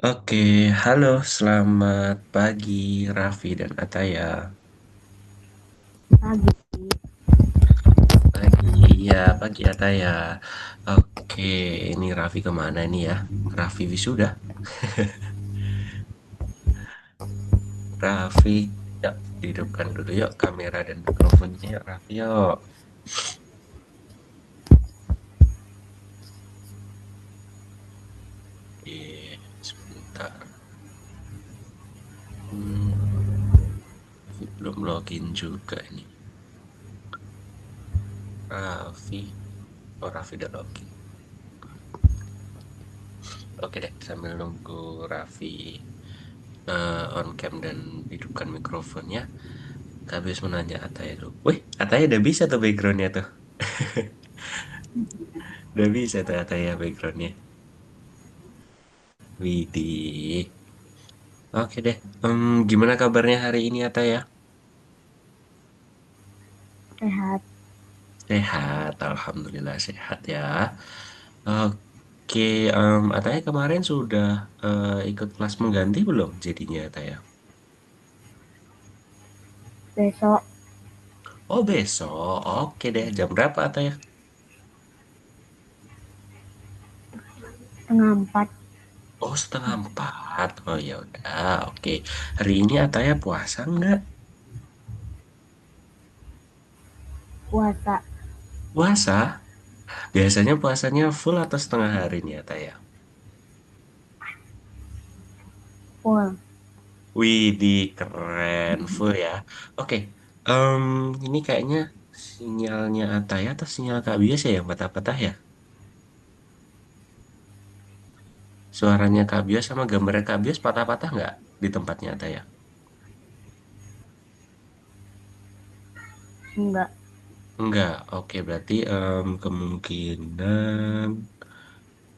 Oke, halo, selamat pagi Raffi dan Ataya. Pagi. Pagi, ya pagi Ataya. Oke, ini Raffi kemana ini ya? Raffi wisuda. Raffi, yuk hidupkan dulu yuk kamera dan mikrofonnya yuk Raffi yuk. Sebentar. Raffi belum login juga ini. Raffi, oh Raffi udah login. Oke deh, sambil nunggu Raffi on cam dan hidupkan mikrofonnya. Habis menanya Ataya dulu. Wih, Ataya udah bisa tuh backgroundnya tuh. Udah bisa tuh Ataya backgroundnya. Widih. Oke deh. Gimana kabarnya hari ini Ataya? Sehat. Sehat, Alhamdulillah sehat ya. Oke, Ataya kemarin sudah ikut kelas mengganti belum jadinya Ataya? Besok Oh besok, oke deh. Jam berapa Ataya? setengah 4 Oh setengah empat. Oh ya udah, oke. Hari ini Ataya puasa nggak? puasa Puasa? Biasanya puasanya full atau setengah hari nih ya, Taya? full. Widih, keren. Full ya. Oke, em, ini kayaknya sinyalnya Ataya atau sinyal Kak Bias ya yang patah-patah ya? Suaranya Kak Bias sama gambarnya Kak Bias patah-patah nggak di tempatnya Ataya? Enggak. Enggak, oke berarti kemungkinan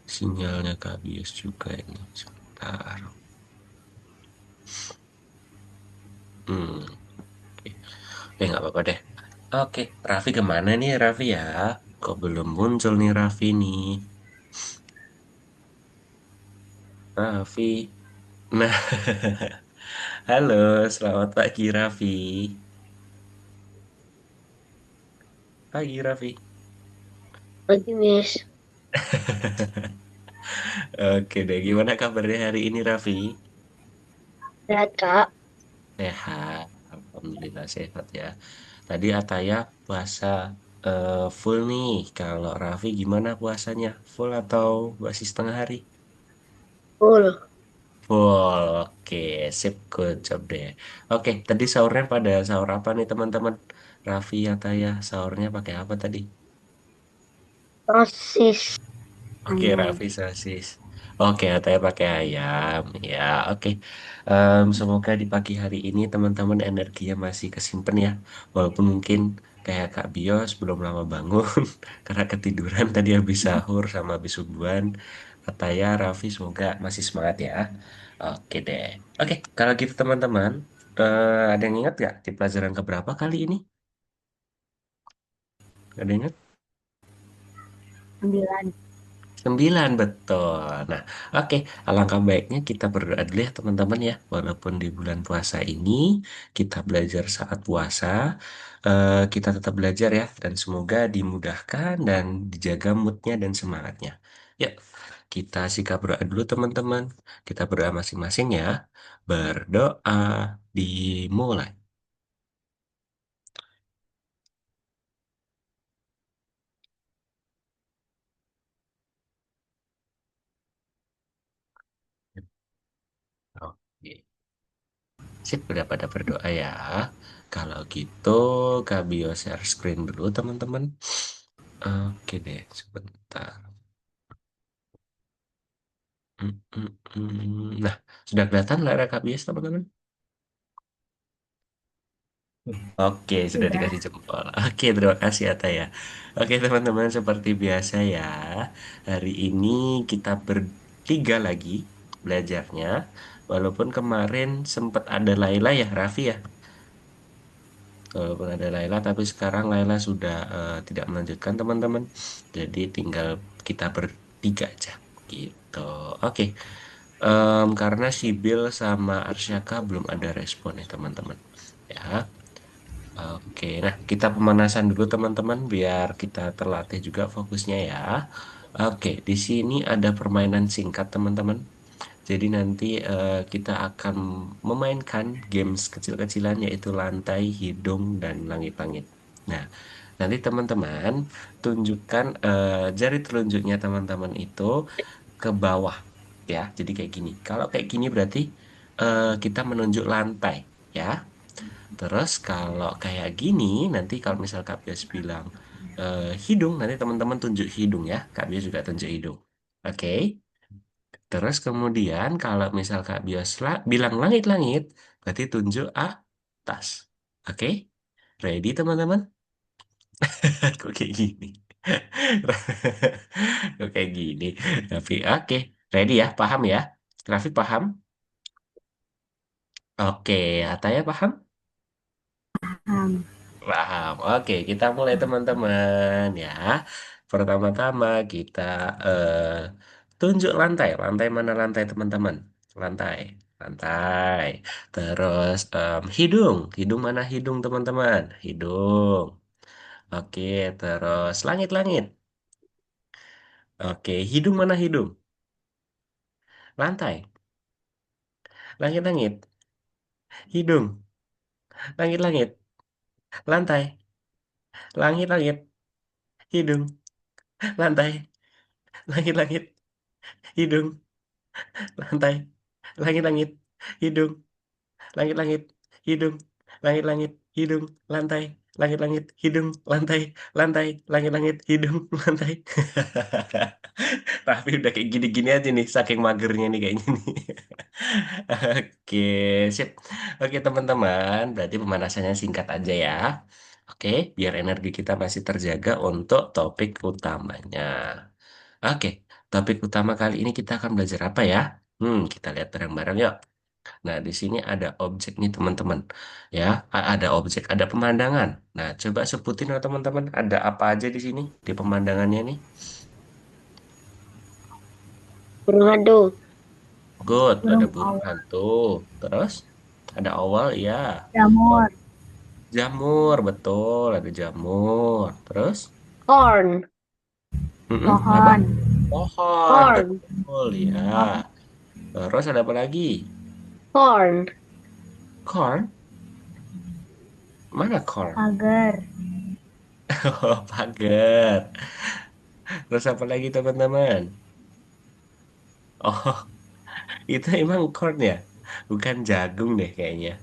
sinyalnya Kak Bias juga ini. Sebentar. Hmm, oke. Nggak apa-apa deh. Oke, Raffi kemana nih Raffi ya? Kok belum muncul nih Raffi nih? Raffi. Nah, halo, selamat pagi Raffi. Pagi Raffi. Pagi, Miss. Oke deh, gimana kabarnya hari ini Raffi? Sehat, Kak. Sehat, Alhamdulillah sehat ya. Tadi Ataya puasa full nih. Kalau Raffi gimana puasanya? Full atau masih setengah hari? Full. Full, oke, sip, good job deh. Oke, tadi sahurnya pada sahur apa nih teman-teman? Raffi Ataya sahurnya pakai apa tadi? Sosis. Oke, Ayam. Raffi sosis. Oke, Ataya pakai ayam. Ya, oke. Semoga di pagi hari ini teman-teman energinya masih kesimpan ya. Walaupun mungkin kayak Kak Bios belum lama bangun karena ketiduran tadi habis sahur sama habis subuhan. Ataya, Raffi semoga masih semangat ya. Oke deh. Oke, kalau gitu teman-teman, ada yang ingat gak di pelajaran keberapa kali ini? Ada yang ingat? 9. 9 betul. Nah, oke. Alangkah baiknya kita berdoa dulu ya teman-teman ya. Walaupun di bulan puasa ini kita belajar saat puasa, kita tetap belajar ya. Dan semoga dimudahkan dan dijaga moodnya dan semangatnya. Yuk, kita sikap berdoa dulu teman-teman. Kita berdoa masing-masing ya. Berdoa dimulai. Oke. Sip, udah pada berdoa ya. Kalau gitu, Kak Bio share screen dulu teman-teman. Oke deh, sebentar. Nah, sudah kelihatan layar Kak Bias, teman-teman? Oke, sudah Sudah. dikasih jempol. Oke, terima kasih Ata ya. Oke, teman-teman, seperti biasa ya. Hari ini kita bertiga lagi belajarnya. Walaupun kemarin sempat ada Laila ya, Raffi ya. Walaupun ada Laila, tapi sekarang Laila sudah tidak melanjutkan teman-teman. Jadi tinggal kita bertiga aja. Gitu. Oke. Karena Sibil sama Arsyaka belum ada respon ya teman-teman. Ya, oke. Nah, kita pemanasan dulu teman-teman biar kita terlatih juga fokusnya ya. Oke, di sini ada permainan singkat teman-teman. Jadi nanti kita akan memainkan games kecil-kecilan yaitu lantai, hidung, dan langit-langit. Nah, nanti teman-teman tunjukkan jari telunjuknya teman-teman itu ke bawah ya. Jadi kayak gini. Kalau kayak gini berarti kita menunjuk lantai ya. Terus kalau kayak gini nanti kalau misal Kak Bias bilang hidung, nanti teman-teman tunjuk hidung ya. Kak Bias juga tunjuk hidung. Oke. Terus kemudian kalau misal Kak Biosla bilang langit-langit, berarti tunjuk atas. Oke? Ready teman-teman? Kok kayak gini? Kok kayak gini? Tapi oke. Ready ya? Paham ya? Raffi paham? Oke. Ataya paham? Hmm. Paham. Oke, kita mulai teman-teman ya. Pertama-tama kita eh, tunjuk lantai. Lantai mana lantai teman-teman? Lantai. Lantai. Terus hidung. Hidung mana hidung teman-teman? Hidung. Oke, terus langit-langit. Oke, hidung mana hidung? Lantai. Langit-langit. Hidung. Langit-langit. Lantai. Langit-langit. Hidung. Lantai. Langit-langit. Hidung. Lantai, langit-langit, hidung, langit-langit, hidung, langit-langit, hidung, lantai, langit-langit, hidung, lantai, lantai, langit-langit, hidung, lantai. Tapi udah kayak gini-gini aja nih, saking magernya nih kayaknya nih. Oke, sip. Oke teman-teman, berarti pemanasannya singkat aja ya. Oke, biar energi kita masih terjaga untuk topik utamanya. Oke, topik utama kali ini kita akan belajar apa ya? Kita lihat bareng-bareng yuk. Nah, di sini ada objek nih teman-teman. Ya, ada objek, ada pemandangan. Nah, coba sebutin ya teman-teman, ada apa aja di sini di pemandangannya nih? Burung hantu. Good, ada Burung burung awal. hantu. Terus ada owl, ya. Oh, Jamur. jamur, betul, ada jamur. Terus, Corn. apa? Pohon. Pohon, Corn. betul, ya. Terus ada apa lagi? Corn. Corn, mana corn? Pagar. Oh, pagar. Terus apa lagi teman-teman? Oh, itu emang corn ya? Bukan jagung deh kayaknya.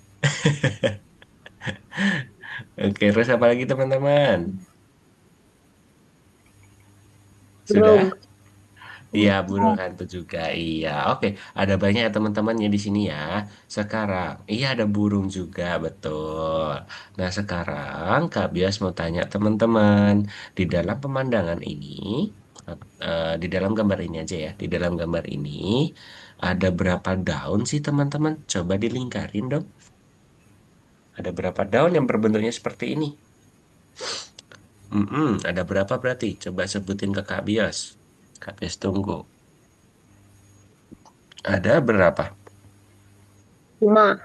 Oke, terus apa lagi teman-teman? Burung. Sudah? Iya, burung hantu juga. Iya, oke. Ada banyak ya teman-temannya di sini ya. Sekarang, iya ada burung juga, betul. Nah, sekarang Kak Bias mau tanya teman-teman, di dalam pemandangan ini, di dalam gambar ini aja ya, di dalam gambar ini ada berapa daun sih teman-teman? Coba dilingkarin dong. Ada berapa daun yang berbentuknya seperti ini? Ada berapa berarti? Coba sebutin ke Kak Bias. Kak Bias tunggu. Ada berapa? 5.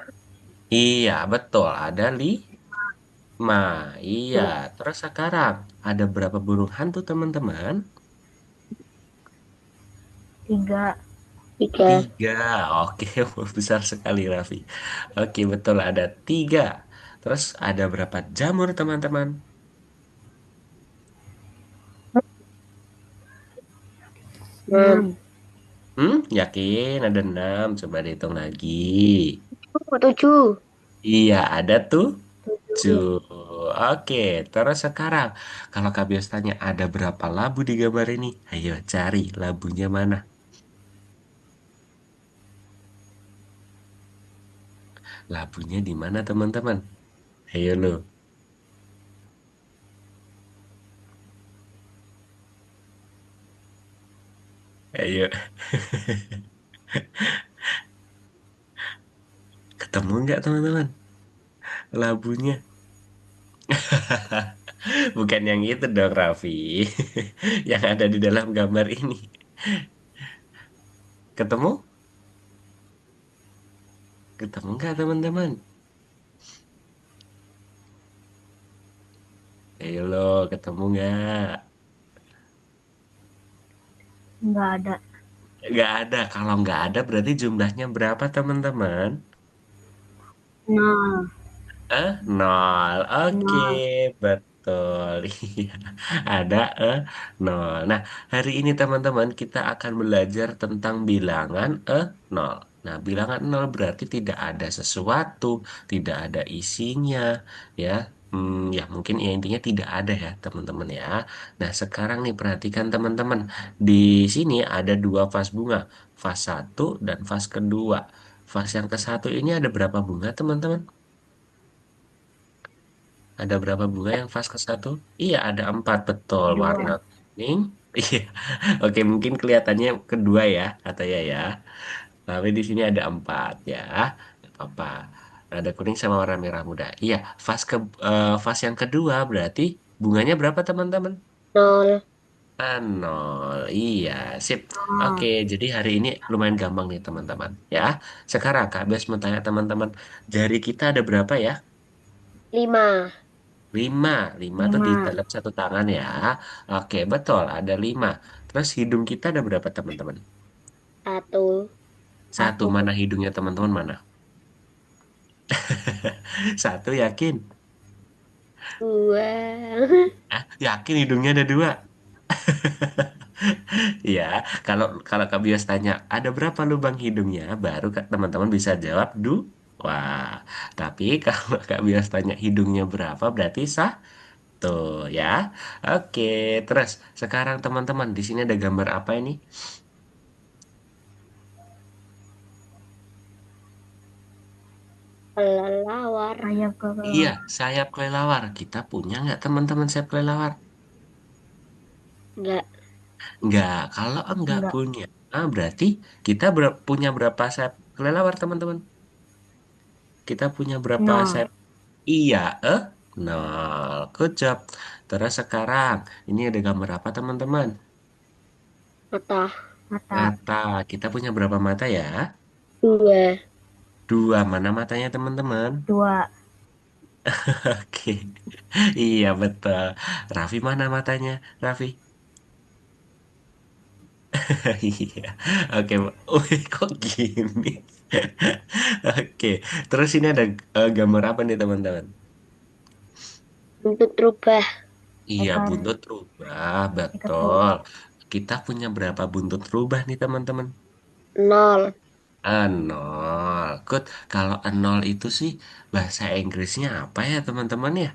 Iya, betul. Ada lima. Iya. Terus sekarang ada berapa burung hantu, teman-teman? 3. 3. Tiga. Oke, besar sekali, Raffi. Oke, betul. Ada tiga. Terus ada berapa jamur, teman-teman? Enam. Yakin ada enam. Coba dihitung lagi. 7. Iya, ada tuh. 7. Tuh, oke. Terus sekarang, kalau Kak Bias tanya ada berapa labu di gambar ini? Ayo cari labunya mana? Labunya di mana teman-teman? Ayo lo, ayo. Ketemu nggak teman-teman? Labunya. Bukan yang itu dong, Raffi. Yang ada di dalam gambar ini. Ketemu? Ketemu nggak teman-teman? Ayo lo, ketemu nggak? Nggak ada. Nggak ada. Kalau nggak ada berarti jumlahnya berapa teman-teman? Nol. Nol. Oke, Nol. betul. Iya, ada nol. Nah, hari ini teman-teman kita akan belajar tentang bilangan nol. Nah, bilangan nol berarti tidak ada sesuatu, tidak ada isinya, ya. Ya mungkin ya intinya tidak ada ya teman-teman ya. Nah, sekarang nih perhatikan teman-teman. Di sini ada dua vas bunga, vas satu dan vas kedua. Vas yang ke satu ini ada berapa bunga teman-teman? Ada berapa bunga yang fase ke satu? Iya, ada empat betul. Warna Dua. kuning. Iya. Oke, mungkin kelihatannya kedua ya, kata ya. Tapi di sini ada empat ya. Nggak apa-apa. Ada kuning sama warna merah muda. Iya, fase yang kedua berarti bunganya berapa teman-teman? Nol. Nol. Iya, sip. Oke, Nol. jadi hari ini lumayan gampang nih teman-teman. Ya, sekarang Kak Bes mau tanya teman-teman, jari kita ada berapa ya? Lima. Lima, lima tuh di Lima. dalam satu tangan ya. Oke, betul, ada lima. Terus hidung kita ada berapa teman-teman? Satu. Satu, Satu. mana hidungnya teman-teman mana? Satu, yakin? Dua. Yakin hidungnya ada dua? Ya, kalau kalau Kak Bias tanya, ada berapa lubang hidungnya? Baru teman-teman bisa jawab wah. Tapi kalau Kak Bias tanya hidungnya berapa, berarti sah tuh ya. Oke, terus sekarang teman-teman di sini ada gambar apa ini? Kelelawar. Ayam Iya, kelelawar. sayap kelelawar. Kita punya nggak teman-teman sayap kelelawar? Enggak. Nggak. Kalau nggak Enggak. punya, berarti kita punya berapa sayap kelelawar teman-teman? Kita punya berapa Nol. sayap? Iya, nol. Good job. Terus sekarang, ini ada gambar apa teman-teman? Mata. Mata. Mata. Kita punya berapa mata ya? Dua. Dua. Mana matanya teman-teman? Dua. Oke. Iya, betul. Raffi mana matanya? Raffi? Iya, oke. Wih, kok gini? Oke, terus ini ada gambar apa nih teman-teman? Buntut rubah. Iya, Ekor. buntut rubah, Ekor. betul. Kita punya berapa buntut rubah nih teman-teman? Nol. Nol. Good. Kalau nol itu sih bahasa Inggrisnya apa ya teman-teman ya?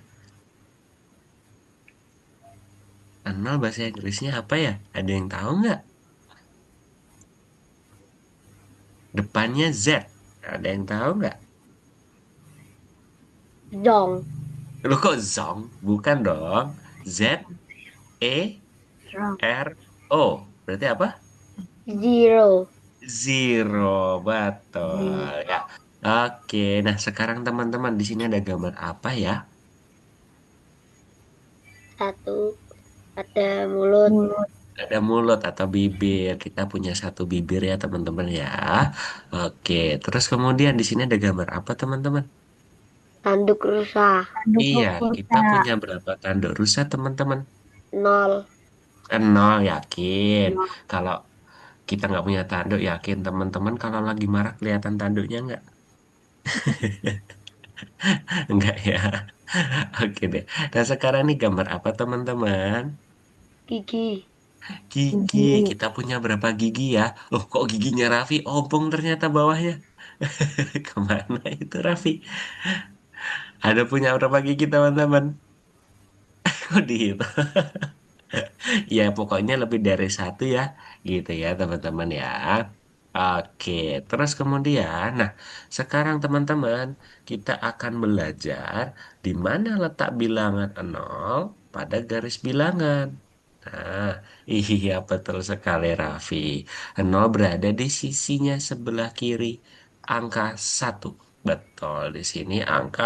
Nol bahasa Inggrisnya apa ya? Ada yang tahu nggak? Depannya Z. Ada yang tahu nggak? Dong. Lo kok zong? Bukan dong. Z E Wrong. R O. Berarti apa? Zero. Zero, betul Zero. ya. Oke, nah sekarang teman-teman di sini ada gambar apa ya? Satu. Ada mulut. Mulut. Ada mulut atau bibir. Kita punya satu bibir ya teman-teman ya. Oke, terus kemudian di sini ada gambar apa teman-teman? Tanduk rusa. Tanduk Iya, kita rusa. punya berapa tanduk rusa teman-teman? Nol. Nol, yakin. Nol. Kalau kita nggak punya tanduk, yakin teman-teman kalau lagi marah kelihatan tanduknya nggak? Enggak ya. Oke deh. Nah sekarang nih gambar apa teman-teman? Gigi. Gigi. Gigi. Kita punya berapa gigi ya? Loh kok giginya Raffi ompong ternyata bawahnya. Kemana itu Raffi? Ada punya berapa gigi teman-teman? Kok dihitung? Ya pokoknya lebih dari satu ya. Gitu ya teman-teman ya. Oke. Terus kemudian, nah sekarang teman-teman kita akan belajar di mana letak bilangan nol pada garis bilangan. Nah, iya betul sekali Raffi. Nol berada di sisinya sebelah kiri angka satu. Betul, di sini angka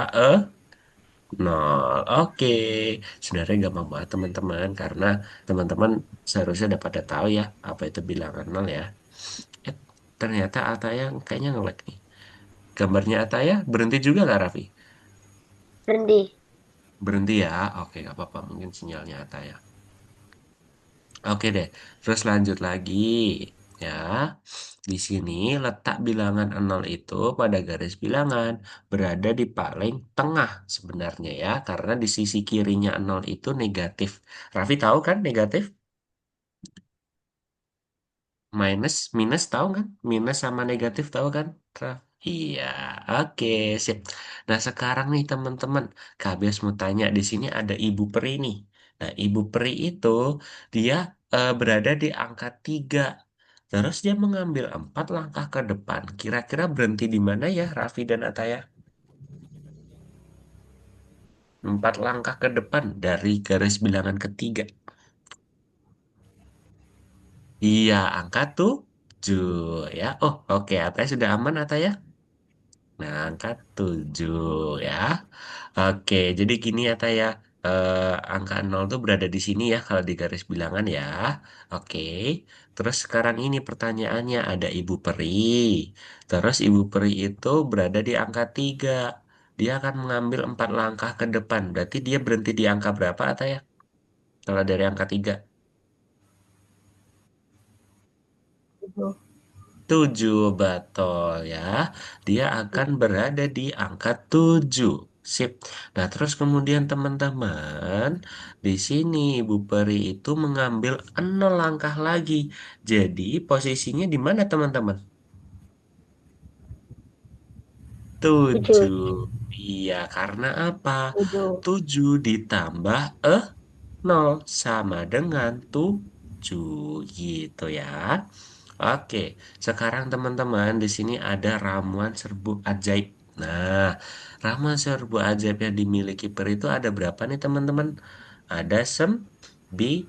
nol. Oke. Sebenarnya gampang banget teman-teman karena teman-teman seharusnya udah pada tahu ya apa itu bilangan nol ya. Eh, ternyata Altaya kayaknya nge-lag nih. Gambarnya Ataya berhenti juga nggak Raffi? Berhenti. Berhenti ya. Oke, nggak apa-apa. Mungkin sinyalnya Ataya. Oke deh. Terus lanjut lagi. Ya. Di sini letak bilangan 0 itu pada garis bilangan berada di paling tengah sebenarnya ya. Karena di sisi kirinya 0 itu negatif. Raffi tahu kan negatif? Minus, minus tahu kan? Minus sama negatif tahu kan? Iya, oke, sip. Nah, sekarang nih teman-teman, Kak Bias mau tanya di sini ada Ibu Peri nih. Nah, Ibu Peri itu dia berada di angka 3. Terus dia mengambil 4 langkah ke depan. Kira-kira berhenti di mana ya, Raffi dan Ataya? 4 langkah ke depan dari garis bilangan ketiga. Iya, angka 7 ya. Oh, oke, Ataya sudah aman, Ataya? Nah, angka 7 ya. Oke, jadi gini ya, Ta ya. Angka 0 tuh berada di sini ya kalau di garis bilangan ya. Oke. Terus sekarang ini pertanyaannya ada Ibu Peri. Terus Ibu Peri itu berada di angka 3. Dia akan mengambil 4 langkah ke depan. Berarti dia berhenti di angka berapa, Ta ya? Kalau dari angka 3. 7. 7 betul ya. Dia akan berada di angka 7. Sip. Nah, terus kemudian teman-teman, di sini Ibu Peri itu mengambil 0 langkah lagi. Jadi, posisinya di mana teman-teman? 7. 7. Iya, karena apa? 7. 7 ditambah 0 sama dengan 7 gitu ya. Oke, sekarang teman-teman di sini ada ramuan serbuk ajaib. Nah, ramuan serbuk ajaib yang dimiliki peri itu ada berapa nih teman-teman? Ada 9.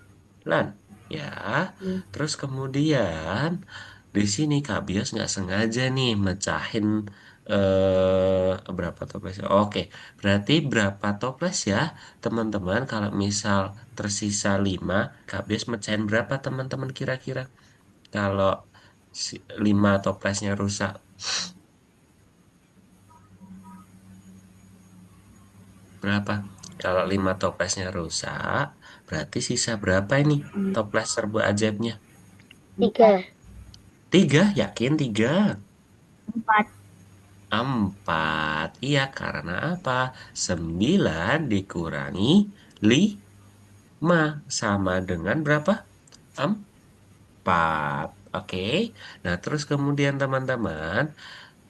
Ya, terus kemudian di sini Kak Bias nggak sengaja nih mecahin berapa toples? Oke, berarti berapa toples ya teman-teman? Kalau misal tersisa 5, Kak Bias mecahin berapa teman-teman kira-kira? Kalau 5 toplesnya rusak, berapa? Kalau 5 toplesnya rusak, berarti sisa berapa ini toples serba ajaibnya? 3. 3, yakin 3? 4. 4. Iya, karena apa? 9 dikurangi 5 sama dengan berapa? 4. Oke. Nah, terus kemudian teman-teman,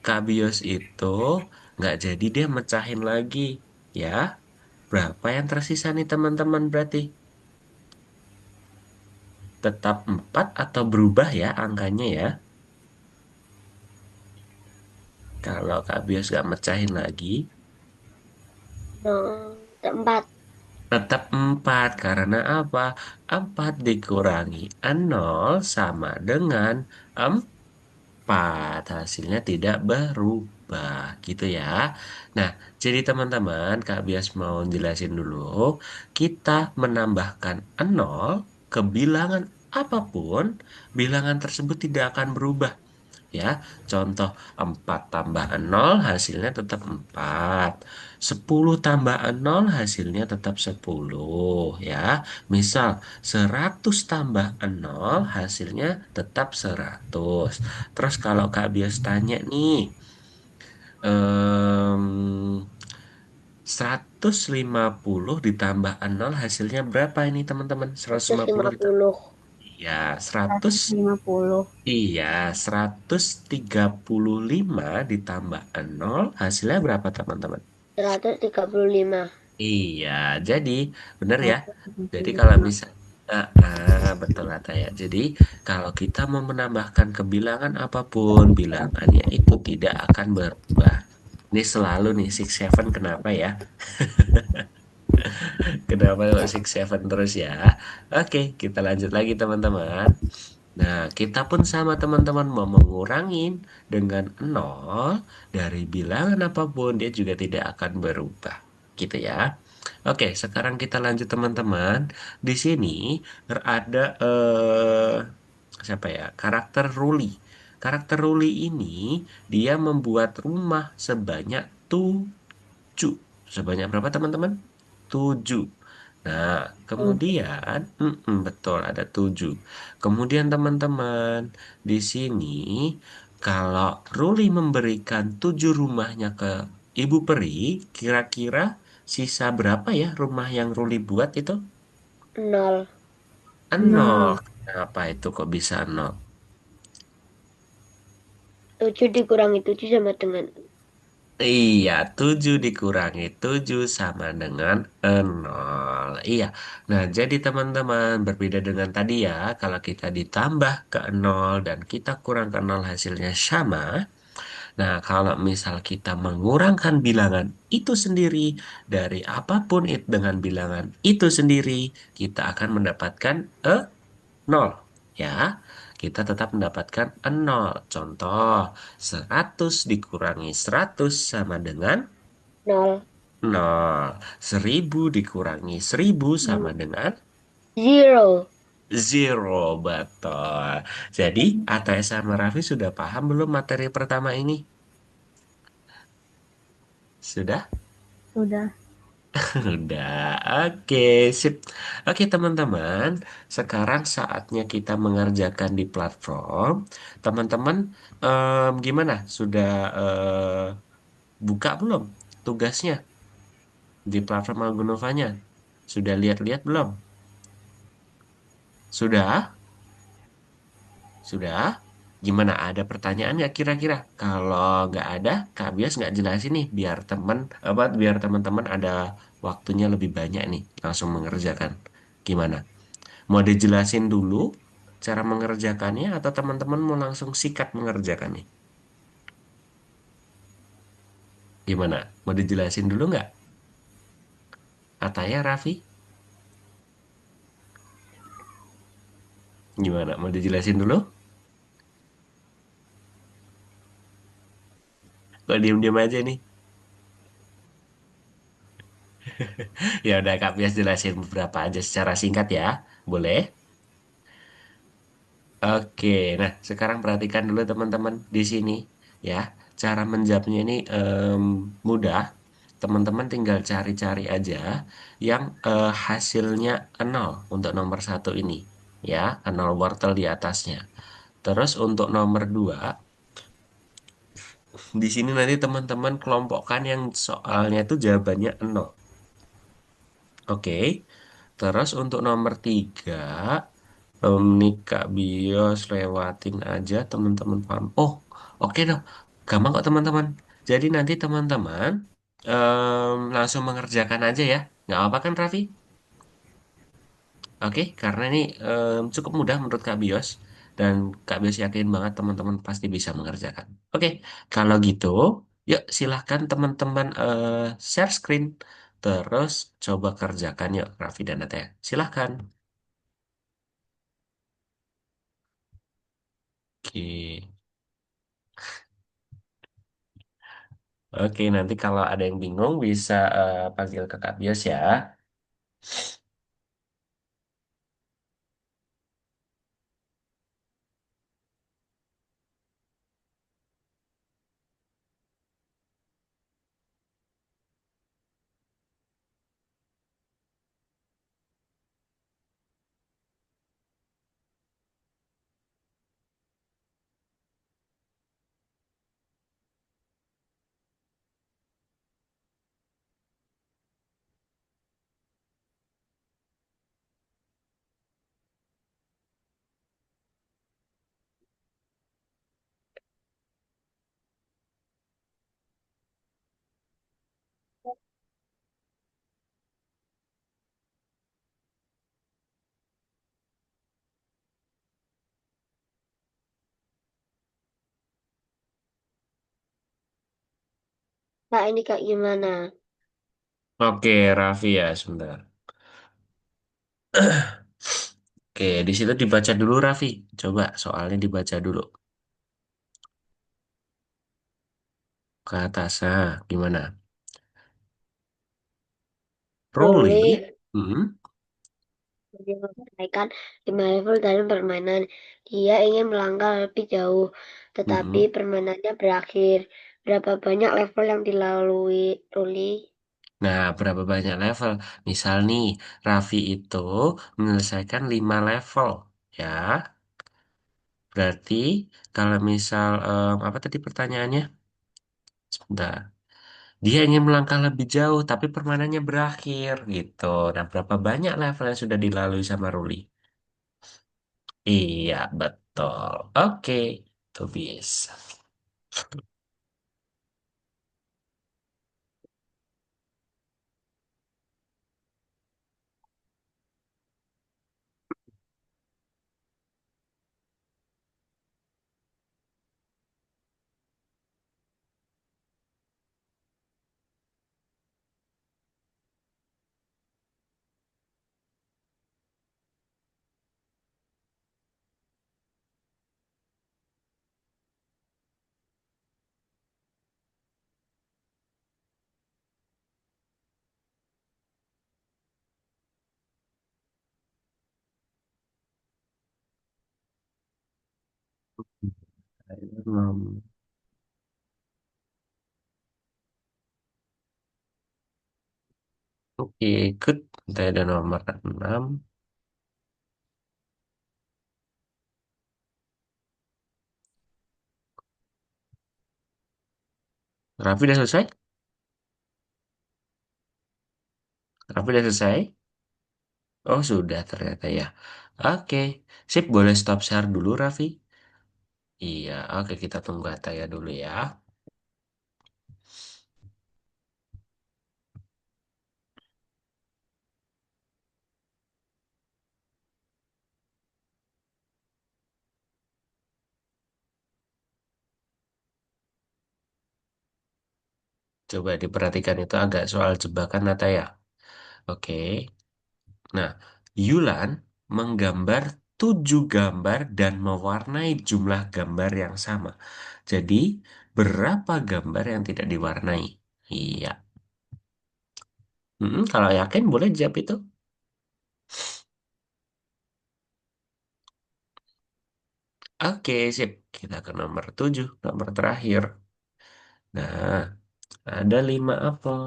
Kak Bios itu nggak jadi dia mecahin lagi. Ya, berapa yang tersisa nih teman-teman berarti? Tetap 4 atau berubah ya angkanya ya? Kalau Kak Bios nggak mecahin lagi, No, 4. tetap 4. Karena apa? 4 dikurangi 0 sama dengan 4. Hasilnya tidak berubah gitu ya. Nah, jadi teman-teman, Kak Bias mau jelasin dulu. Kita menambahkan 0 ke bilangan apapun, bilangan tersebut tidak akan berubah. Ya, contoh 4 tambah 0 hasilnya tetap 4. 10 tambah 0 hasilnya tetap 10 ya. Misal 100 tambah 0 hasilnya tetap 100. Terus kalau Kak Bias tanya nih, em, 150 ditambah 0 hasilnya berapa ini teman-teman? 150 ditambah. 150. Ya, 100. 150. Iya, 135 ditambah 0 hasilnya berapa teman-teman? 135. Iya, jadi benar ya. Jadi kalau 135. bisa, betul kata ya. Jadi kalau kita mau menambahkan kebilangan apapun, bilangannya itu tidak akan berubah. Ini selalu nih six seven kenapa ya? Kenapa kok six seven terus ya? Oke, kita lanjut lagi teman-teman. Nah, kita pun sama teman-teman mau mengurangin dengan nol dari bilangan apapun dia juga tidak akan berubah. Gitu ya. Oke, sekarang kita lanjut teman-teman. Di sini ada siapa ya? Karakter Ruli. karakter Ruli ini dia membuat rumah sebanyak 7. Sebanyak berapa teman-teman? 7. Nah, kemudian, betul ada 7. Kemudian teman-teman, di sini kalau Ruli memberikan 7 rumahnya ke Ibu Peri, kira-kira sisa berapa ya rumah yang Ruli buat itu? Nol. Nol. Kenapa itu kok bisa nol? 7 dikurangi 7 sama dengan Iya, 7 dikurangi 7 sama dengan 0. Iya, nah jadi teman-teman berbeda dengan tadi ya, kalau kita ditambah ke 0 dan kita kurang ke 0 hasilnya sama. Nah, kalau misal kita mengurangkan bilangan itu sendiri dari apapun itu dengan bilangan itu sendiri, kita akan mendapatkan nol ya, kita tetap mendapatkan nol. Contoh, 100 dikurangi 100 sama dengan nol. nol. 1000 dikurangi 1000 sama dengan Zero. zero. Betul. Jadi ATS sama Raffi sudah paham belum materi pertama ini? Sudah? Sudah. Udah, oke, sip. Oke, teman-teman, sekarang saatnya kita mengerjakan di platform. Teman-teman, gimana? Sudah buka belum tugasnya di platform Algonovanya? Sudah lihat-lihat belum? Sudah? Sudah? Gimana? Ada pertanyaan nggak kira-kira? Kalau nggak ada, Kak Bias nggak jelasin nih, biar teman-teman ada waktunya lebih banyak nih, langsung mengerjakan. Gimana? Mau dijelasin dulu cara mengerjakannya atau teman-teman mau langsung sikat mengerjakannya? Gimana? Mau dijelasin dulu nggak? Ataya Raffi? Gimana? Mau dijelasin dulu? Kok diem-diem aja nih? Ya udah Kak Bias jelasin beberapa aja secara singkat ya. Boleh? Oke, nah sekarang perhatikan dulu teman-teman di sini ya. Cara menjawabnya ini mudah. Teman-teman tinggal cari-cari aja yang hasilnya nol untuk nomor satu ini ya, nol wortel di atasnya. Terus untuk nomor dua, di sini nanti teman-teman kelompokkan yang soalnya itu jawabannya nol. Oke, terus untuk nomor tiga, nih Kak Bios lewatin aja teman-teman paham. Oh, oke dong. Gampang kok teman-teman. Jadi nanti teman-teman langsung mengerjakan aja ya. Nggak apa kan Raffi? Oke, karena ini cukup mudah menurut Kak Bios. Dan Kak Bios yakin banget teman-teman pasti bisa mengerjakan. Oke, kalau gitu, yuk silahkan teman-teman share screen. Terus coba kerjakan yuk Raffi dan Nata. Silahkan. Oke. Oke, nanti kalau ada yang bingung bisa panggil ke Kak Bios ya. Kak, ini Kak gimana? Oke, Raffi ya, sebentar. Oke, di situ dibaca dulu Raffi. Coba soalnya dibaca dulu. Ke atas, nah, gimana? Ruli Rolly. Hmm. Dia menyelesaikan 5 level dalam permainan. Dia ingin melangkah lebih jauh, tetapi Mm-mm. permainannya berakhir. Berapa banyak level yang dilalui Ruli? Nah, berapa banyak level? Misal nih, Raffi itu menyelesaikan 5 level. Ya, berarti kalau misal, apa tadi pertanyaannya? Sebentar. Dia ingin melangkah lebih jauh, tapi permainannya berakhir gitu. Nah, berapa banyak level yang sudah dilalui sama Ruli? Iya, betul. Oke, itu bisa. Oke, ikut. Nanti ada nomor 6. Raffi udah selesai? Raffi udah selesai? Oh, sudah ternyata ya. Oke, sip. Boleh stop share dulu, Raffi? Iya, oke. Kita tunggu Ataya dulu ya. Coba diperhatikan itu agak soal jebakan Ataya. Oke. Nah, Yulan menggambar 7 gambar dan mewarnai jumlah gambar yang sama. Jadi, berapa gambar yang tidak diwarnai? Iya. Kalau yakin boleh jawab itu. Oke, sip. Kita ke nomor 7, nomor terakhir. Nah, ada 5 apel.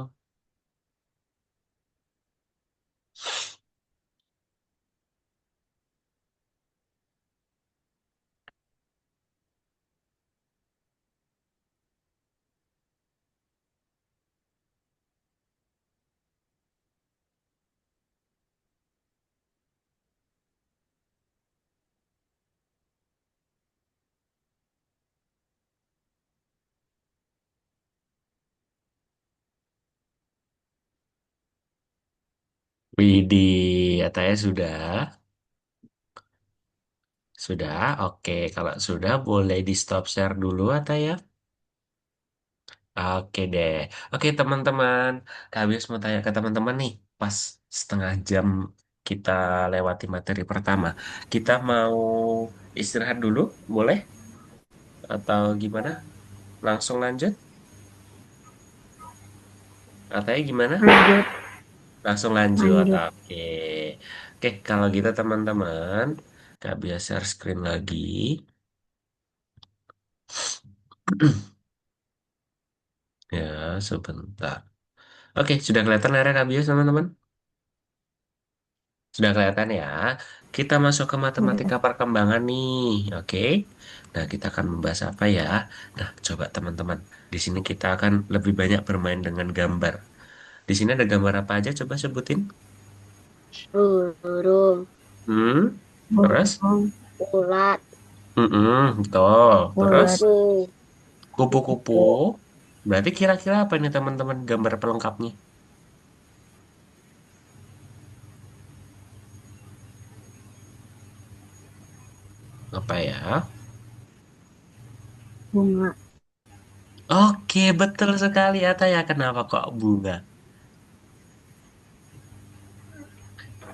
Widih, katanya sudah. Sudah, oke. Kalau sudah, boleh di stop share dulu, atau ya? Oke deh. Oke, teman-teman. Kak Bius mau tanya ke teman-teman nih. Pas setengah jam kita lewati materi pertama. Kita mau istirahat dulu, boleh? Atau gimana? Langsung lanjut? Atau gimana? Lanjut, Langsung lanjut. lanjut. Oke. Oke, kalau gitu teman-teman, Kak Bius share screen lagi. Ya, sebentar. Oke, sudah kelihatan area Kak Bius, teman-teman? Sudah kelihatan ya. Kita masuk ke matematika Sudah. perkembangan nih. Oke. Nah, kita akan membahas apa ya? Nah, coba teman-teman. Di sini kita akan lebih banyak bermain dengan gambar. Di sini ada gambar apa aja? Coba sebutin. Burung, Hmm, terus? burung, ulat, Betul. Terus? kupu, Kupu-kupu. kupu, Berarti kira-kira apa ini teman-teman gambar pelengkapnya? Apa ya? bunga. Oke, betul sekali Ata ya. Kenapa kok bunga?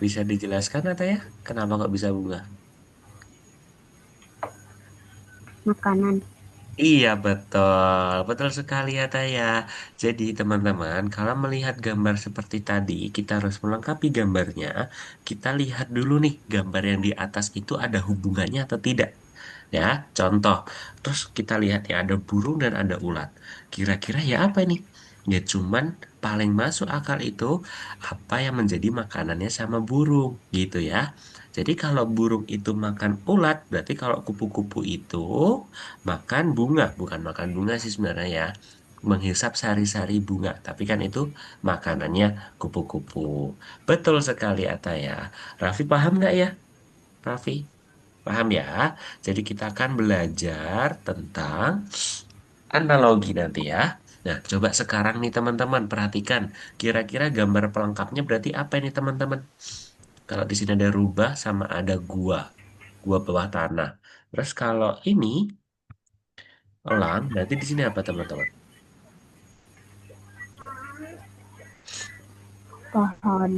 Bisa dijelaskan Ata ya? Kenapa kok bisa bunga? Makanan. Iya betul, betul sekali ya Taya. Jadi teman-teman, kalau melihat gambar seperti tadi, kita harus melengkapi gambarnya. Kita lihat dulu nih, gambar yang di atas itu ada hubungannya atau tidak. Ya, contoh. Terus kita lihat ya, ada burung dan ada ulat. Kira-kira ya apa ini? Ya cuman paling masuk akal itu apa yang menjadi makanannya sama burung gitu ya. Jadi kalau burung itu makan ulat, berarti kalau kupu-kupu itu makan bunga, bukan makan bunga sih sebenarnya ya. Menghisap sari-sari bunga, tapi kan itu makanannya kupu-kupu. Betul sekali Ataya. Raffi paham nggak ya? Raffi? Paham ya? Jadi kita akan belajar tentang analogi nanti ya. Nah, coba sekarang nih teman-teman perhatikan. Kira-kira gambar pelengkapnya berarti apa ini teman-teman? Kalau di sini ada rubah sama ada gua. Gua bawah tanah. Terus kalau ini elang, berarti di sini apa teman-teman? Pohon.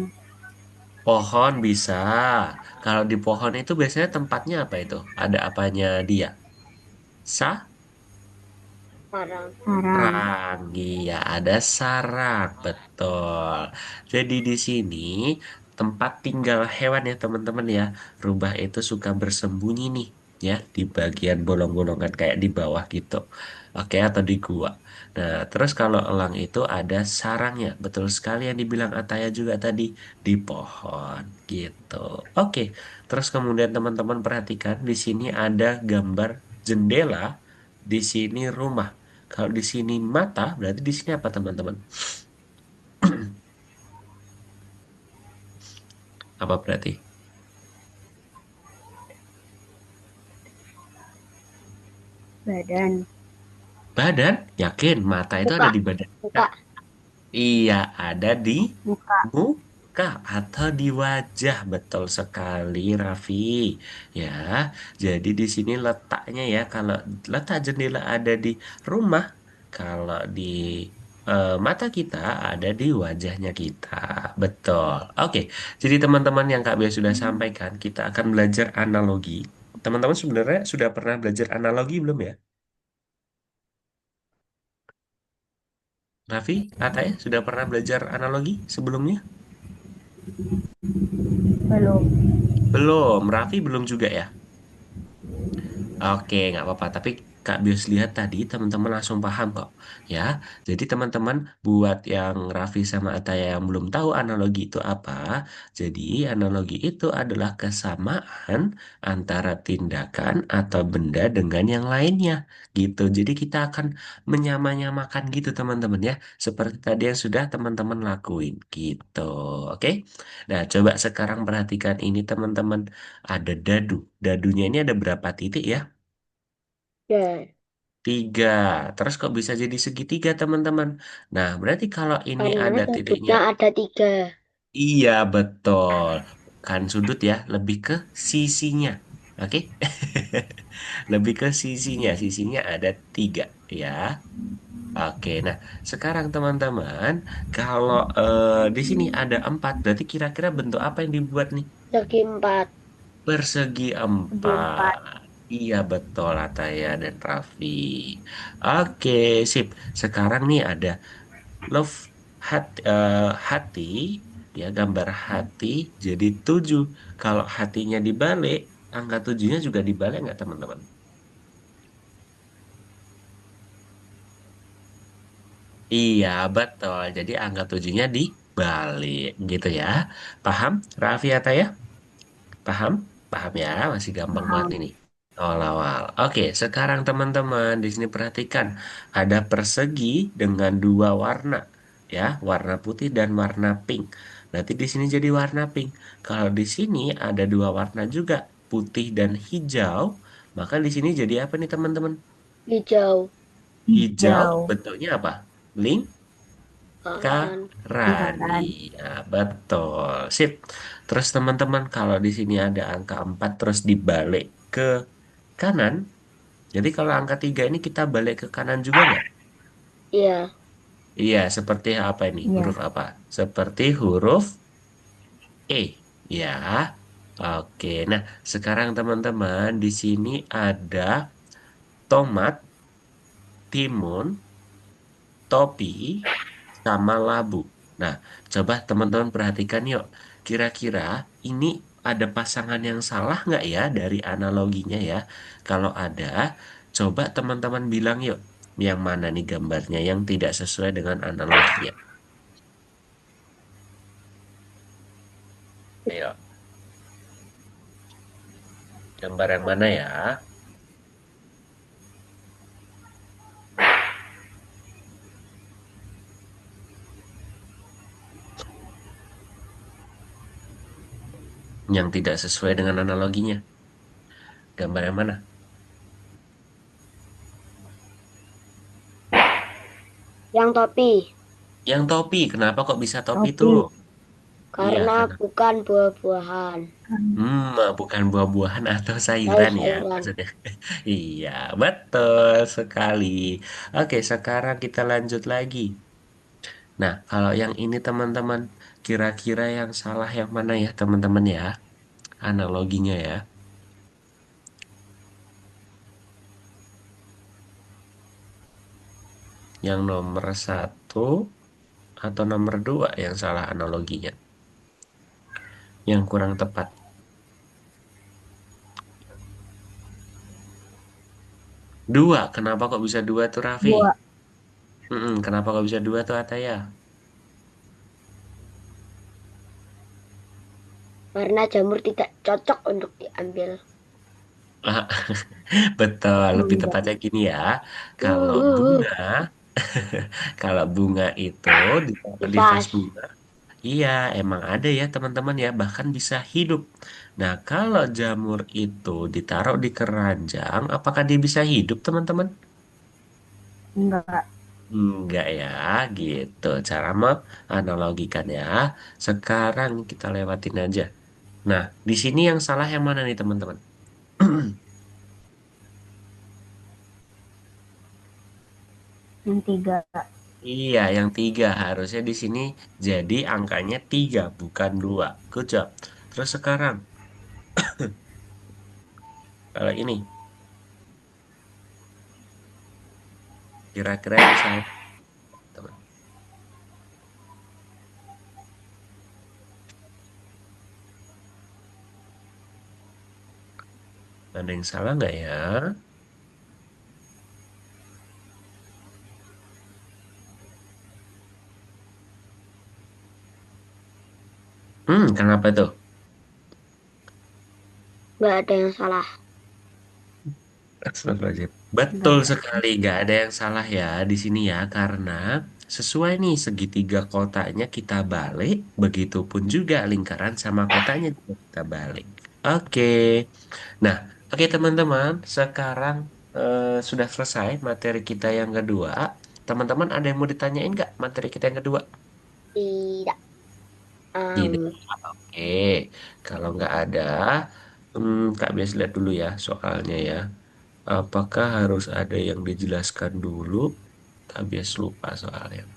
Pohon bisa. Kalau di pohon itu biasanya tempatnya apa itu? Ada apanya dia? Sa? Sarang. Sarang. Sarang, iya ada sarang, betul. Jadi di sini tempat tinggal hewan ya teman-teman ya. Rubah itu suka bersembunyi nih ya di bagian bolong-bolongan kayak di bawah gitu. Oke, atau di gua. Nah, terus kalau elang itu ada sarangnya. Betul sekali yang dibilang Ataya juga tadi di pohon gitu. Oke, terus kemudian teman-teman perhatikan di sini ada gambar jendela, di sini rumah. Kalau di sini mata, berarti di sini apa teman-teman? Apa berarti? Badan. Badan? Yakin mata itu ada Muka. di badan kita? Muka. Iya, ada di Muka. muka atau di wajah. Betul sekali, Raffi. Ya, jadi di sini letaknya ya, kalau letak jendela ada di rumah, kalau di mata kita ada di wajahnya kita. Betul. Oke, jadi teman-teman yang Kak Bia sudah sampaikan, kita akan belajar analogi. Teman-teman sebenarnya sudah pernah belajar analogi belum ya? Raffi, Ataya, sudah pernah belajar analogi sebelumnya? Belum. Belum, Raffi belum juga ya? Oke, nggak apa-apa. Tapi Kak Bius lihat tadi teman-teman langsung paham kok. Ya, jadi teman-teman buat yang Raffi sama Ataya yang belum tahu analogi itu apa, jadi analogi itu adalah kesamaan antara tindakan atau benda dengan yang lainnya, gitu. Jadi kita akan menyamanyamakan gitu teman-teman ya, seperti tadi yang sudah teman-teman lakuin, gitu. Oke. Nah, coba sekarang perhatikan ini teman-teman. Ada dadu. Dadunya ini ada berapa titik ya? Ya. Tiga. Terus kok bisa jadi segitiga, teman-teman? Nah, berarti kalau ini Karena ada titiknya. sudutnya ada 3. Iya, betul. Kan sudut ya, lebih ke sisinya. Oke? Lebih ke sisinya. Sisinya ada tiga, ya. Oke, nah sekarang teman-teman, kalau di sini ada empat, berarti kira-kira bentuk apa yang dibuat nih? Segi 4. Persegi Segi 4. empat. Iya betul Ataya dan Raffi. Oke, sip. Sekarang nih ada love hati, ya gambar hati jadi 7. Kalau hatinya dibalik, angka 7-nya juga dibalik nggak teman-teman? Iya betul. Jadi angka 7-nya dibalik gitu ya. Paham Raffi Ataya? Paham? Paham ya, masih gampang banget Paham. ini. Awal-awal. Oke, sekarang teman-teman di sini perhatikan ada persegi dengan dua warna, ya, warna putih dan warna pink. Berarti di sini jadi warna pink. Kalau di sini ada dua warna juga, putih dan hijau, maka di sini jadi apa nih teman-teman? Hijau. Hijau, Hijau. bentuknya apa? Link Karan. Karani, Lingkaran. ya betul. Sip. Terus teman-teman kalau di sini ada angka 4 terus dibalik ke kanan. Jadi kalau angka 3 ini kita balik ke kanan juga nggak? Iya. Iya, seperti apa ini? Huruf Iya. apa? Seperti huruf E. Ya. Oke. Nah, sekarang teman-teman di sini ada tomat. timun, topi, sama labu. Nah, coba teman-teman perhatikan yuk. Kira-kira ini ada pasangan yang salah nggak ya dari analoginya ya? Kalau ada, coba teman-teman bilang yuk. Yang mana nih gambarnya yang tidak sesuai dengan analoginya? Ayo, gambar yang mana ya? Yang tidak sesuai dengan analoginya. Gambar yang mana? Yang topi. Yang topi. Kenapa kok bisa topi tuh? Topi. Iya, Karena karena bukan buah-buahan. bukan buah-buahan atau sayuran ya Sayur-sayuran. maksudnya. Iya, betul sekali. Oke, sekarang kita lanjut lagi. Nah, kalau yang ini teman-teman, kira-kira yang salah yang mana ya teman-teman ya? Analoginya ya. Yang nomor satu atau nomor dua yang salah analoginya. Yang kurang tepat. Dua, kenapa kok bisa dua tuh Raffi? Buah. Kenapa kok bisa dua tuh Ataya? Karena jamur tidak cocok untuk diambil. Betul, lebih Enggak. tepatnya gini ya. Kalau bunga, kalau bunga itu ditaruh di vas Kipas. bunga, iya emang ada ya teman-teman ya, bahkan bisa hidup. Nah, kalau jamur itu ditaruh di keranjang, apakah dia bisa hidup teman-teman? Enggak. Enggak ya, gitu. Cara menganalogikan ya. Sekarang kita lewatin aja. Nah, di sini yang salah yang mana nih teman-teman? Yang tiga. Iya, yang tiga harusnya di sini jadi angkanya tiga, bukan dua. Good job. Terus sekarang, kalau ini, kira-kira yang salah, teman. Ada yang salah nggak ya? Kenapa tuh? Enggak ada yang salah. Astagfirullahaladzim. Enggak Betul ada. sekali, nggak ada yang salah ya di sini ya, karena sesuai nih segitiga kotanya kita balik, begitupun juga lingkaran sama kotanya juga kita balik. Oke, nah, oke teman-teman, sekarang sudah selesai materi kita yang kedua. Teman-teman ada yang mau ditanyain nggak materi kita yang kedua? Tidak. Tidak. Oke, kalau nggak ada, Kak Bias lihat dulu ya soalnya ya. Apakah harus ada yang dijelaskan dulu? Kak Bias lupa soalnya.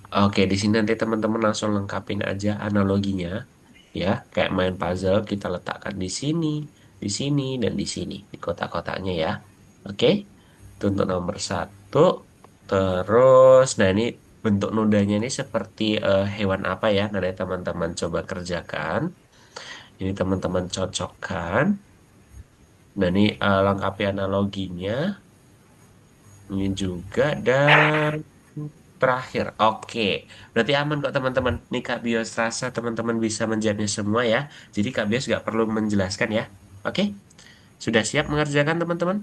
Oke, di sini nanti teman-teman langsung lengkapin aja analoginya, ya. Kayak main puzzle, kita letakkan di sini, dan di sini, di kotak-kotaknya ya. Oke, itu untuk nomor satu. Terus, nah ini bentuk nodanya ini seperti hewan apa ya? Nanti teman-teman coba kerjakan. Ini teman-teman cocokkan. Nah ini lengkapi analoginya. Ini juga dan terakhir. Oke, berarti aman kok teman-teman. Nih Kak Bios rasa teman-teman bisa menjawabnya semua ya. Jadi Kak Bios nggak perlu menjelaskan ya. Oke, sudah siap mengerjakan teman-teman?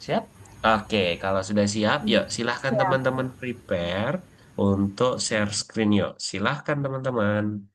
Siap? Oke, kalau sudah siap, yuk silahkan Siap. teman-teman prepare untuk share screen yuk. Silahkan teman-teman.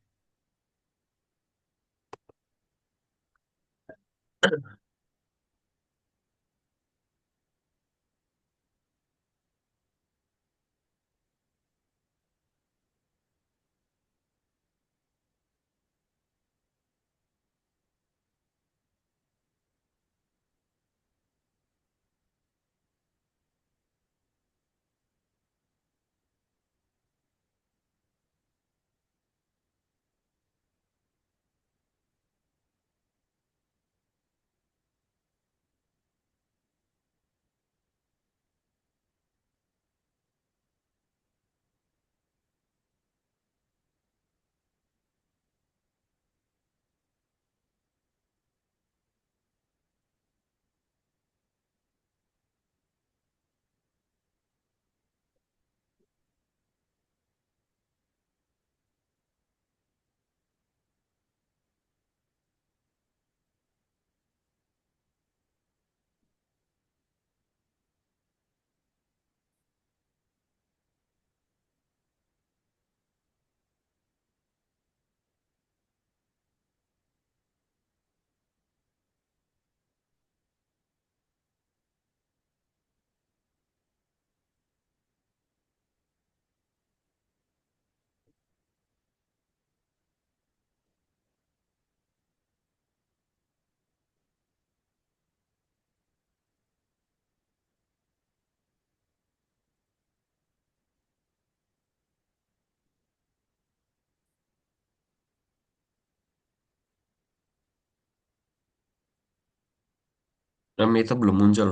Itu belum muncul,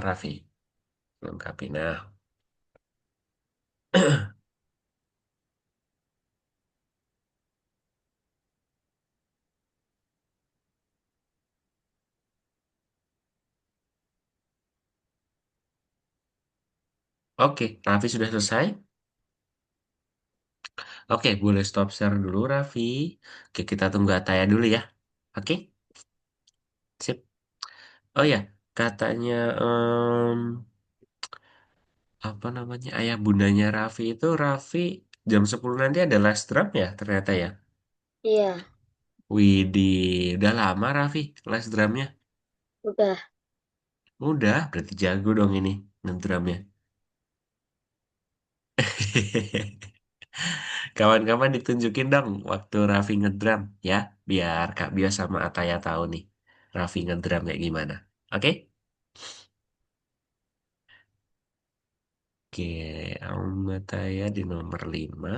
Raffi. Lengkapi. Nah, oke, Raffi sudah selesai. Oke, boleh stop share dulu, Raffi. Oke, kita tunggu Ataya dulu ya. Oke, sip. Oh ya, katanya apa namanya ayah bundanya Raffi itu Raffi jam 10 nanti ada last drop ya ternyata ya. Iya, Widih, udah lama Raffi last drumnya. udah. Udah, berarti jago dong ini ngedrumnya. Kawan-kawan ditunjukin dong waktu Raffi ngedrum ya, biar Kak Bio sama Ataya tahu nih Raffi ngedrum kayak gimana. Oke? Oke, Ataya di nomor 5.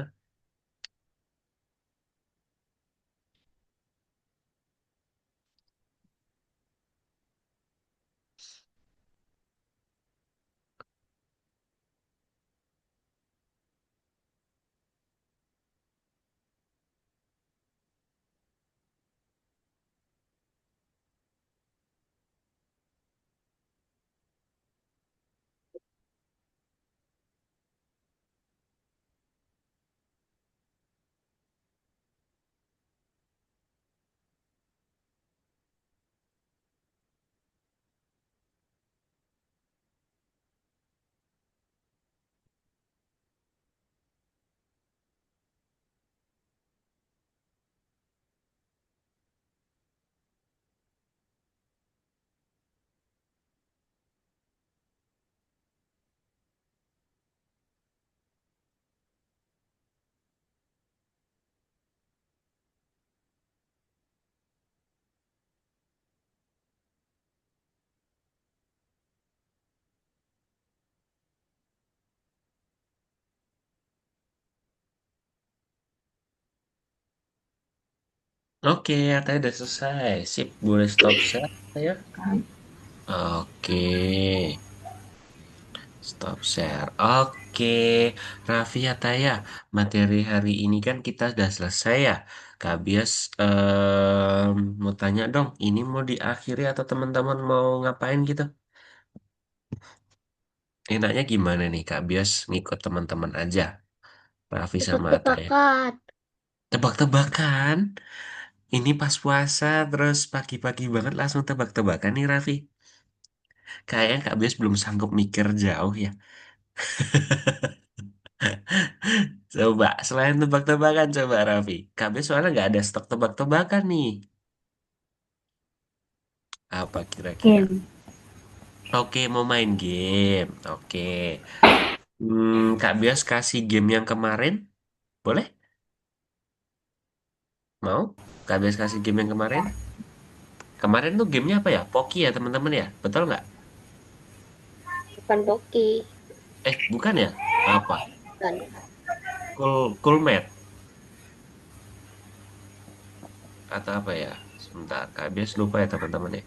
Oke, Ataya udah selesai. Sip, boleh stop share ya. Oke, stop share. Oke, Raffi Ataya, materi hari ini kan kita sudah selesai ya. Kak Bias mau tanya dong, ini mau diakhiri atau teman-teman mau ngapain gitu? Enaknya gimana nih Kak Bias ngikut teman-teman aja, Raffi sama Ataya. Tebak-tebakan. Tebak-tebakan, ini pas puasa terus pagi-pagi banget langsung tebak-tebakan nih Raffi. Kayaknya Kak Bias belum sanggup mikir jauh ya. Coba, selain tebak-tebakan, coba Raffi. Kak Bias soalnya nggak ada stok tebak-tebakan nih. Apa kira-kira? Game. Oke, mau main game. Oke. Kak Bias kasih game yang kemarin. Boleh? Mau? Kak Bias kasih game yang kemarin? Kemarin tuh gamenya apa ya? Poki ya teman-teman ya? Betul nggak? Bukan Poki. Bukan ya? Apa? Bukan. Cool Map atau apa ya? Sebentar, Kak Bias lupa ya teman-teman ya.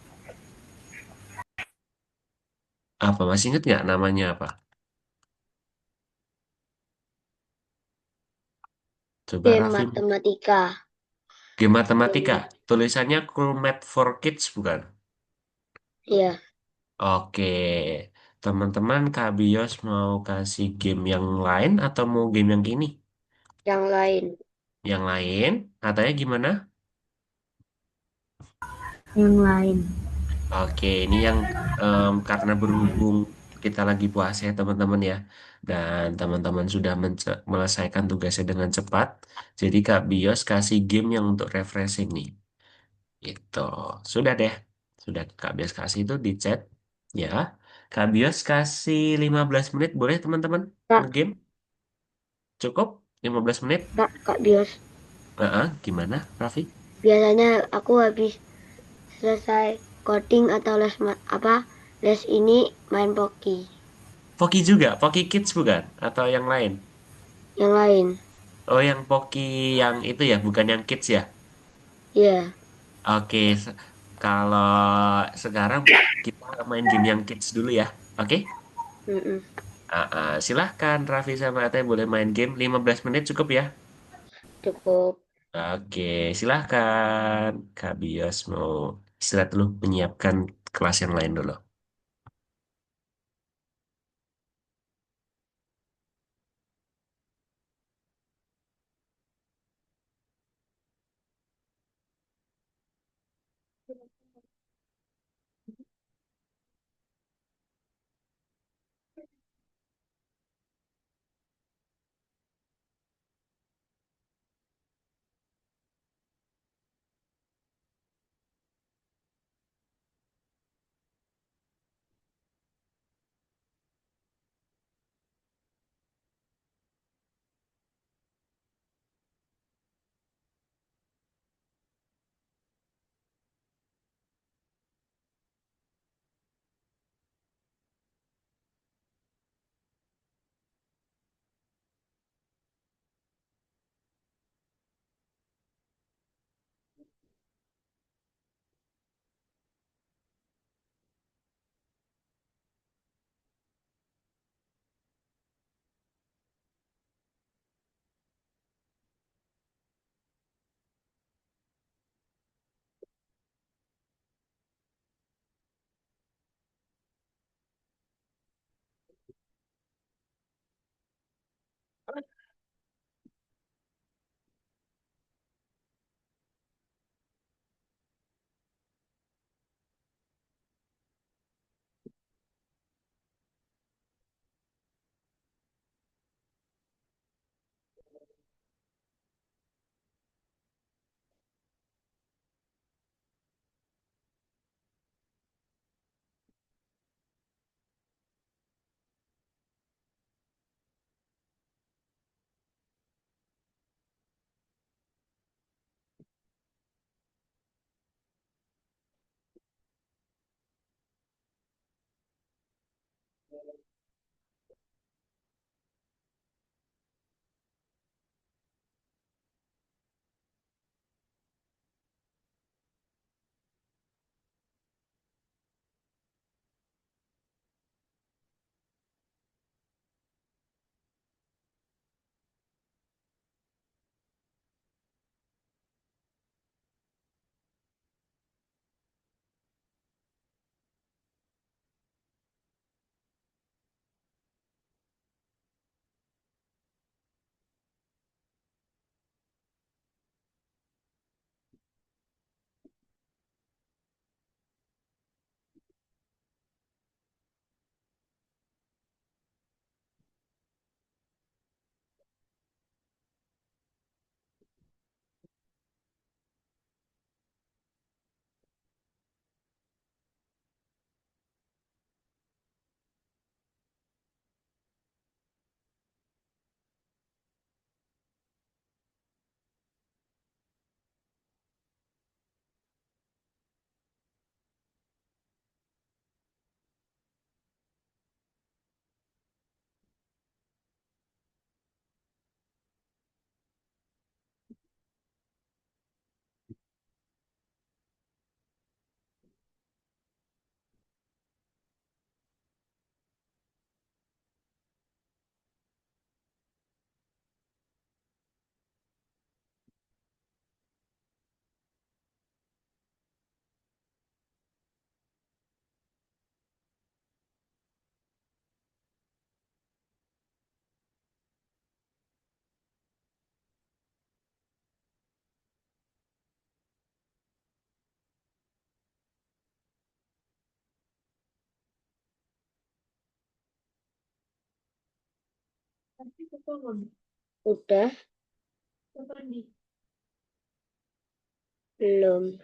Apa masih inget nggak namanya apa? Coba Game Raffi. matematika. Game matematika. Game. Tulisannya Cool Math for Kids bukan? Iya, Oke. Teman-teman Kak Bios mau kasih game yang lain atau mau game yang ini? yang lain. Yang lain? Katanya gimana? Yang lain. Oke, ini yang karena berhubung kita lagi puasa ya teman-teman ya. Dan teman-teman sudah melesaikan tugasnya dengan cepat. Jadi Kak Bios kasih game yang untuk refreshing nih. Itu. Sudah deh. Sudah Kak Bios kasih itu di chat. Ya. Kak Bios kasih 15 menit boleh teman-teman? Kak, Ngegame? Cukup? 15 menit? Kak Bios. Gimana, Raffi? Biasanya aku habis selesai coding atau les ini main Poki. Poki juga? Poki Kids bukan? Atau yang lain? Yang lain. Oh, yang Poki yang itu ya, bukan yang Kids ya? Iya, Oke, Kalau sekarang kita main game yang kids dulu ya. Oke? Mm-mm. Silahkan Raffi sama Ate boleh main game 15 menit cukup ya. Cukup. Oke, silahkan. Kak Bios mau istirahat dulu, menyiapkan kelas yang lain dulu. Udah, belum.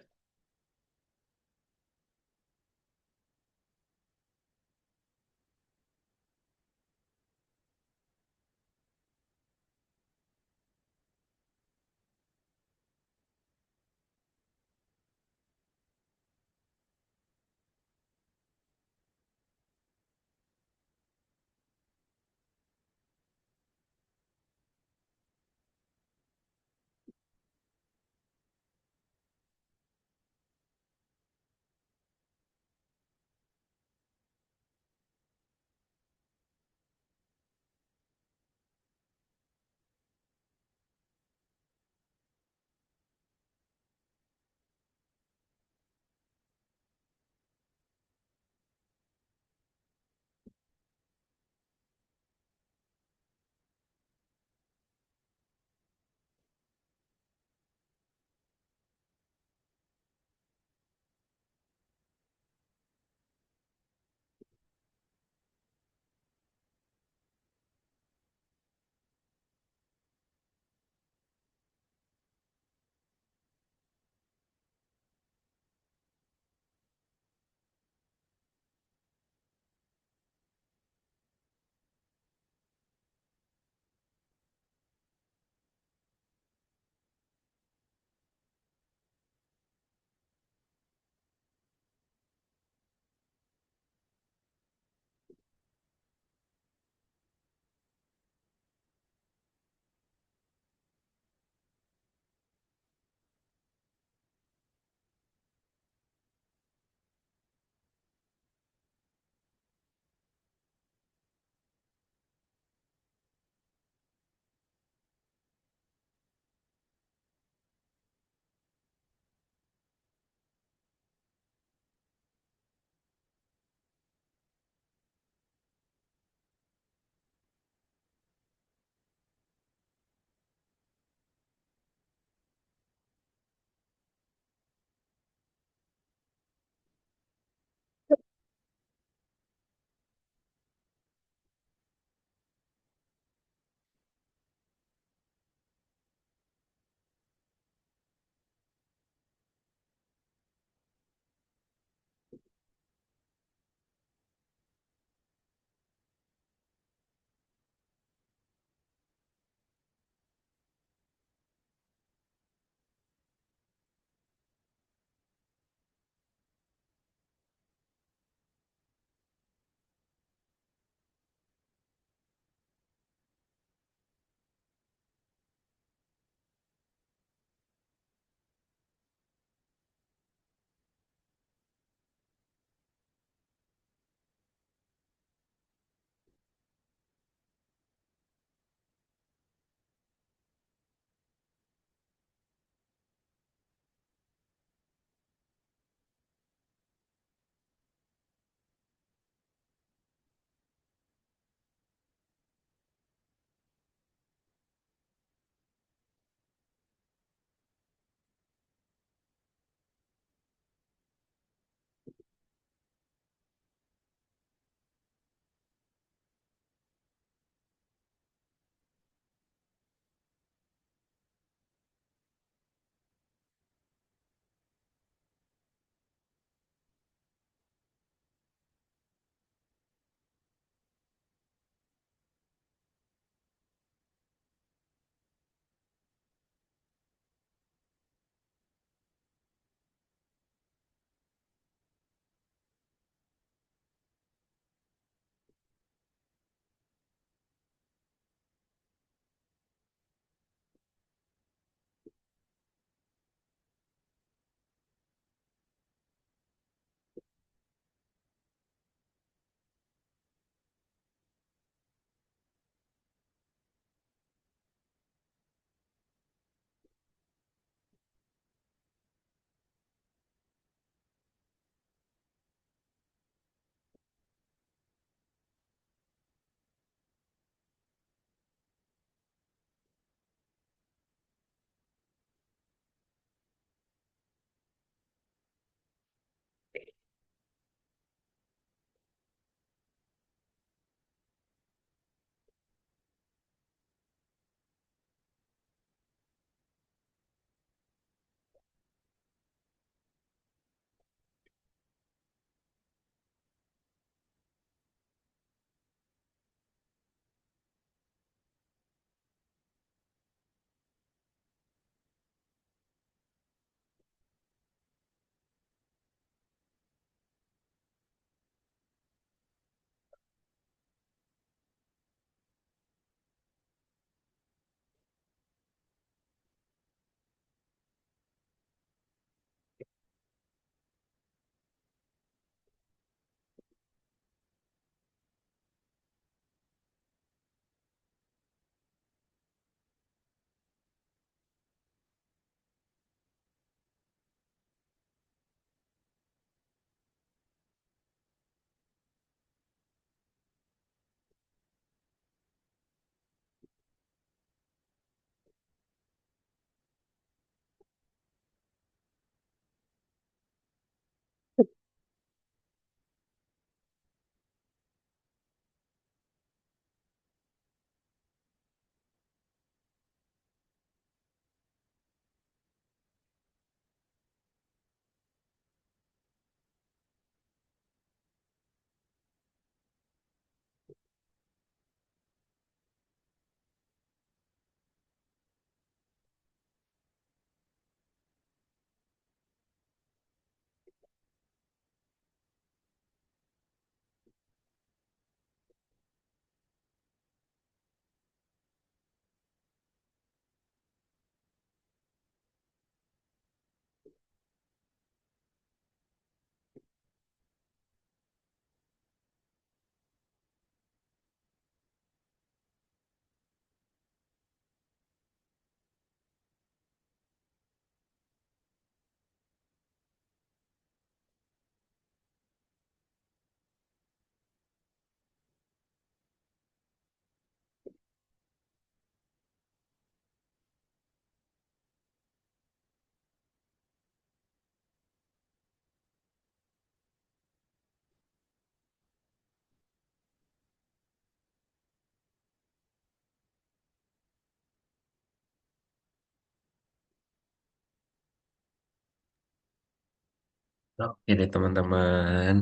Oke deh teman-teman.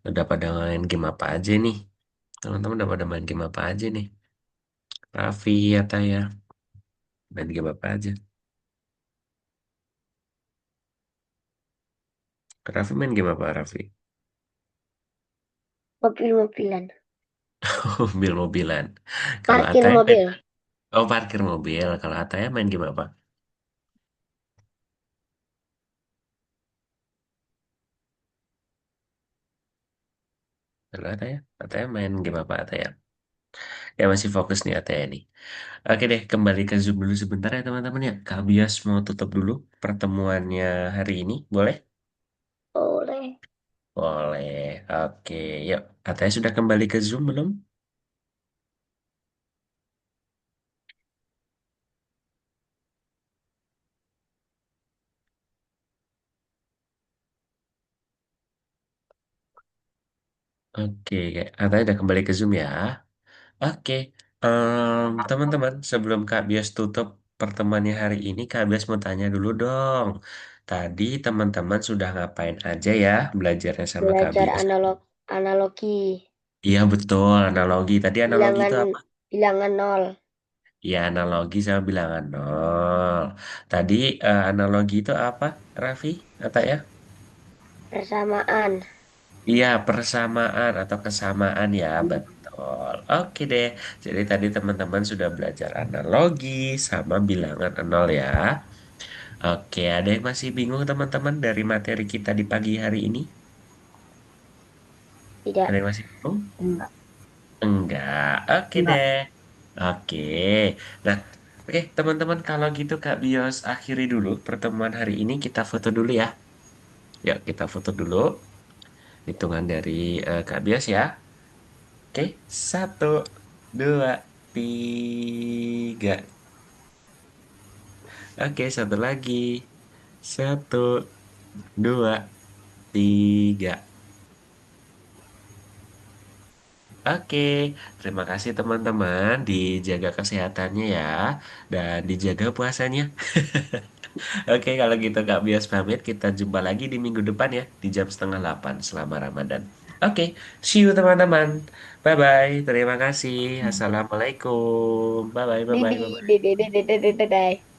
Udah pada main game apa aja nih? Teman-teman udah pada main game apa aja nih? Raffi atau ya? Main game apa aja? Raffi main game apa Raffi? Mobil-mobilan. Mobil-mobilan. Kalau Parkir Ataya main... mobil. Oh parkir mobil. Kalau Ataya main game apa? Kalau Ataya? Ataya main game apa Ataya? Ya masih fokus nih Ataya nih. Oke deh, kembali ke Zoom dulu sebentar ya teman-teman ya. Kak Bias mau tutup dulu pertemuannya hari ini, boleh? Boleh. Boleh. Oke, yuk. Ataya sudah kembali ke Zoom belum? Oke, Ataya udah kembali ke Zoom ya. Oke, teman-teman, sebelum Kak Bias tutup pertemuannya hari ini, Kak Bias mau tanya dulu dong. Tadi teman-teman sudah ngapain aja ya belajarnya sama Kak Belajar Bias? analogi. Iya betul, analogi. Tadi analogi itu Bilangan apa? bilangan nol. Ya, analogi sama bilangan nol. Tadi analogi itu apa, Raffi? Atau ya? Persamaan. Iya, persamaan atau kesamaan ya, betul. Oke deh. Jadi tadi teman-teman sudah belajar analogi sama bilangan nol ya. Oke, ada yang masih bingung teman-teman dari materi kita di pagi hari ini? Tidak. Ada yang masih bingung? Enggak. Enggak. Oke Enggak. deh. Oke. Nah, oke teman-teman kalau gitu Kak Bios akhiri dulu pertemuan hari ini. Kita foto dulu ya. Yuk, kita foto dulu. Hitungan dari Kak Bios ya. Oke, satu, dua, tiga. Oke, satu lagi. Satu, dua, tiga. Oke, terima kasih teman-teman. Dijaga kesehatannya ya, dan dijaga puasanya. Oke, kalau gitu Kak Bias pamit. Kita jumpa lagi di minggu depan ya, di jam setengah 8 selama Ramadan. Oke, see you teman-teman. Bye-bye. Terima kasih. Assalamualaikum. Bye-bye, bye-bye, Bibi, bye-bye. bye bye bye bye bye bye bye.